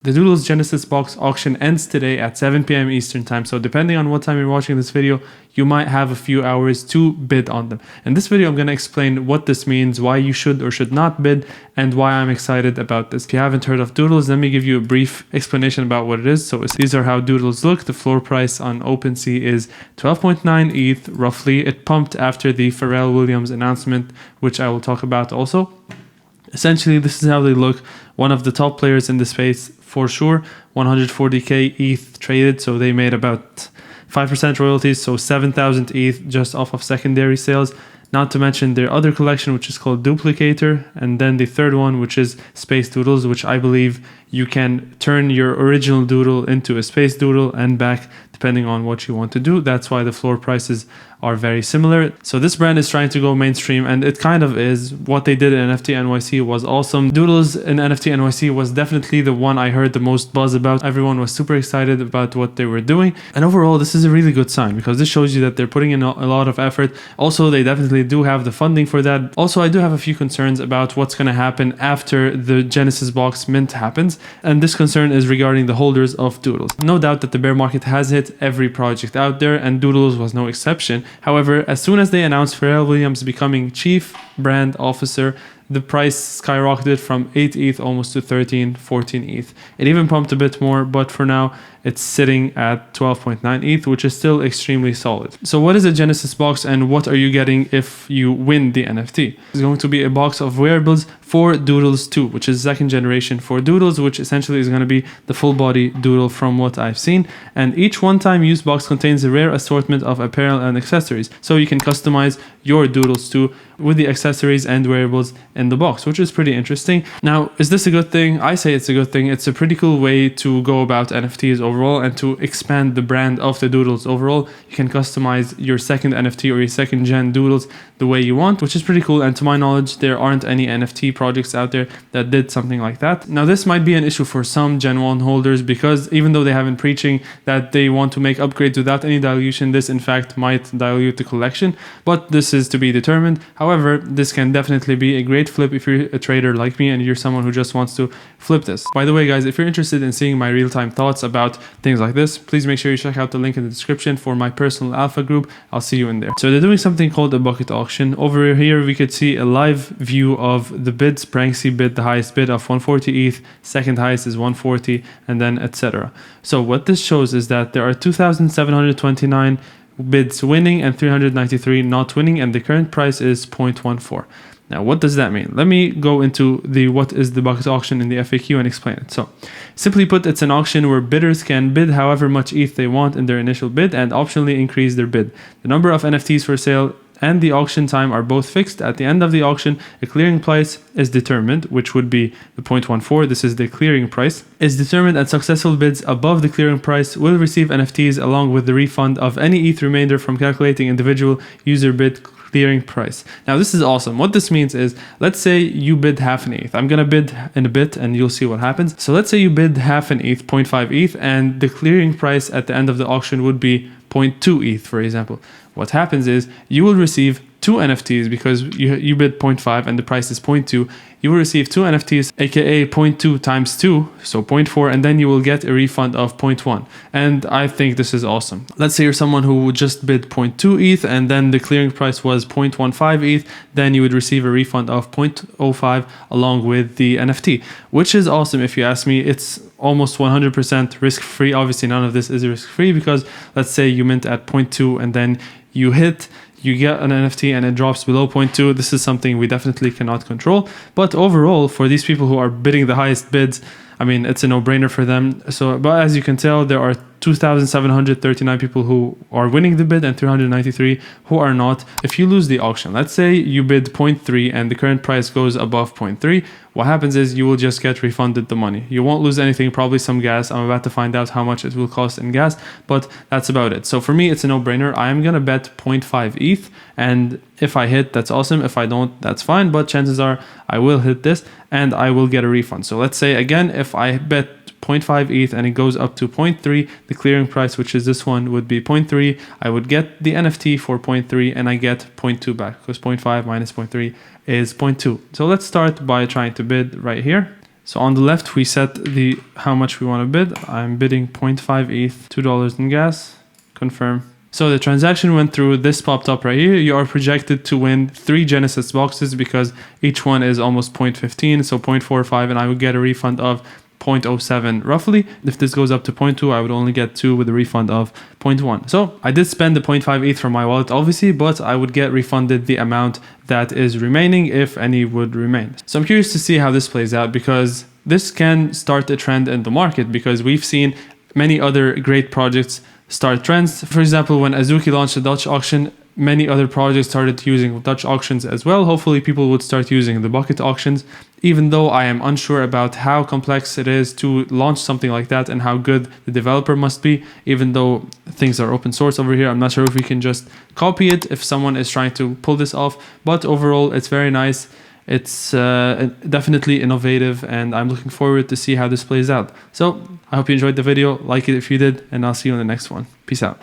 The Doodles Genesis box auction ends today at 7 p.m. Eastern time, so depending on what time you're watching this video, you might have a few hours to bid on them. In this video, I'm going to explain what this means, why you should or should not bid, and why I'm excited about this. If you haven't heard of Doodles, let me give you a brief explanation about what it is. So these are how Doodles look. The floor price on OpenSea is 12.9 ETH, roughly. It pumped after the Pharrell Williams announcement, which I will talk about also. Essentially, this is how they look. One of the top players in the space for sure. 140k ETH traded, so they made about 5% royalties, so 7,000 ETH just off of secondary sales. Not to mention their other collection, which is called Duplicator, and then the third one, which is Space Doodles, which I believe you can turn your original doodle into a space doodle and back, depending on what you want to do. That's why the floor prices are very similar. So this brand is trying to go mainstream, and it kind of is. What they did in NFT NYC was awesome. Doodles in NFT NYC was definitely the one I heard the most buzz about. Everyone was super excited about what they were doing. And overall, this is a really good sign because this shows you that they're putting in a lot of effort. Also, they definitely do have the funding for that. Also, I do have a few concerns about what's going to happen after the Genesis box mint happens. And this concern is regarding the holders of Doodles. No doubt that the bear market has hit every project out there, and Doodles was no exception. However, as soon as they announced Pharrell Williams becoming chief brand officer, the price skyrocketed from 8 ETH almost to 13, 14 ETH. It even pumped a bit more, but for now, it's sitting at 12.9 ETH, which is still extremely solid. So what is a Genesis box and what are you getting if you win the NFT? It's going to be a box of wearables for Doodles 2, which is second generation for Doodles, which essentially is going to be the full body doodle from what I've seen. And each one-time use box contains a rare assortment of apparel and accessories. So you can customize your Doodles 2 with the accessories and wearables in the box, which is pretty interesting. Now, is this a good thing? I say it's a good thing. It's a pretty cool way to go about NFTs overall and to expand the brand of the Doodles overall. You can customize your second NFT or your second gen Doodles the way you want, which is pretty cool. And to my knowledge, there aren't any NFT projects out there that did something like that. Now, this might be an issue for some Gen 1 holders because even though they have been preaching that they want to make upgrades without any dilution, this in fact might dilute the collection, but this is to be determined. However, this can definitely be a great flip if you're a trader like me and you're someone who just wants to flip this. By the way, guys, if you're interested in seeing my real-time thoughts about things like this, please make sure you check out the link in the description for my personal alpha group. I'll see you in there. So they're doing something called a bucket auction. Over here, we could see a live view of the bids. Pranksy bid the highest bid of 140 ETH, second highest is 140, and then etc. So what this shows is that there are 2,729 bids winning and 393 not winning, and the current price is 0.14. Now, what does that mean? Let me go into the what is the bucket auction in the FAQ and explain it. So, simply put, it's an auction where bidders can bid however much ETH they want in their initial bid and optionally increase their bid. The number of NFTs for sale and the auction time are both fixed. At the end of the auction, a clearing price is determined, which would be the 0.14. This is the clearing price, is determined, and successful bids above the clearing price will receive NFTs along with the refund of any ETH remainder from calculating individual user bid clearing price. Now, this is awesome. What this means is, let's say you bid half an ETH. I'm going to bid in a bit and you'll see what happens. So let's say you bid half an ETH, 0.5 ETH, and the clearing price at the end of the auction would be 0.2 ETH, for example. What happens is you will receive 2 NFTs because you bid 0.5 and the price is 0.2. You will receive 2 NFTs, aka 0.2 times 2, so 0.4, and then you will get a refund of 0.1. And I think this is awesome. Let's say you're someone who would just bid 0.2 ETH and then the clearing price was 0.15 ETH, then you would receive a refund of 0.05 along with the NFT, which is awesome if you ask me. It's almost 100% risk-free. Obviously, none of this is risk-free because let's say you mint at 0.2 and then you get an NFT and it drops below 0.2. This is something we definitely cannot control. But overall, for these people who are bidding the highest bids, I mean, it's a no-brainer for them. So, but as you can tell, there are 2,739 people who are winning the bid and 393 who are not. If you lose the auction, let's say you bid 0.3 and the current price goes above 0.3, what happens is you will just get refunded the money. You won't lose anything, probably some gas. I'm about to find out how much it will cost in gas, but that's about it. So for me, it's a no-brainer. I am going to bet 0.5 ETH, and if I hit, that's awesome. If I don't, that's fine, but chances are I will hit this and I will get a refund. So let's say again, if I bet 0.5 ETH and it goes up to 0.3, the clearing price, which is this one, would be 0.3. I would get the NFT for 0.3 and I get 0.2 back because 0.5 minus 0.3 is 0.2. So let's start by trying to bid right here. So on the left, we set the how much we want to bid. I'm bidding 0.5 ETH, $2 in gas, confirm. So the transaction went through. This popped up right here. You are projected to win 3 Genesis boxes because each one is almost 0.15, so 0.45, and I would get a refund of 0.07 roughly. If this goes up to 0.2, I would only get 2 with a refund of 0.1. So I did spend the 0.5 ETH from my wallet, obviously, but I would get refunded the amount that is remaining, if any would remain. So I'm curious to see how this plays out, because this can start a trend in the market, because we've seen many other great projects start trends. For example, when Azuki launched a Dutch auction, many other projects started using Dutch auctions as well. Hopefully people would start using the bucket auctions, even though I am unsure about how complex it is to launch something like that and how good the developer must be. Even though things are open source over here, I'm not sure if we can just copy it if someone is trying to pull this off. But overall, it's very nice. It's definitely innovative, and I'm looking forward to see how this plays out. So I hope you enjoyed the video. Like it if you did, and I'll see you in the next one. Peace out.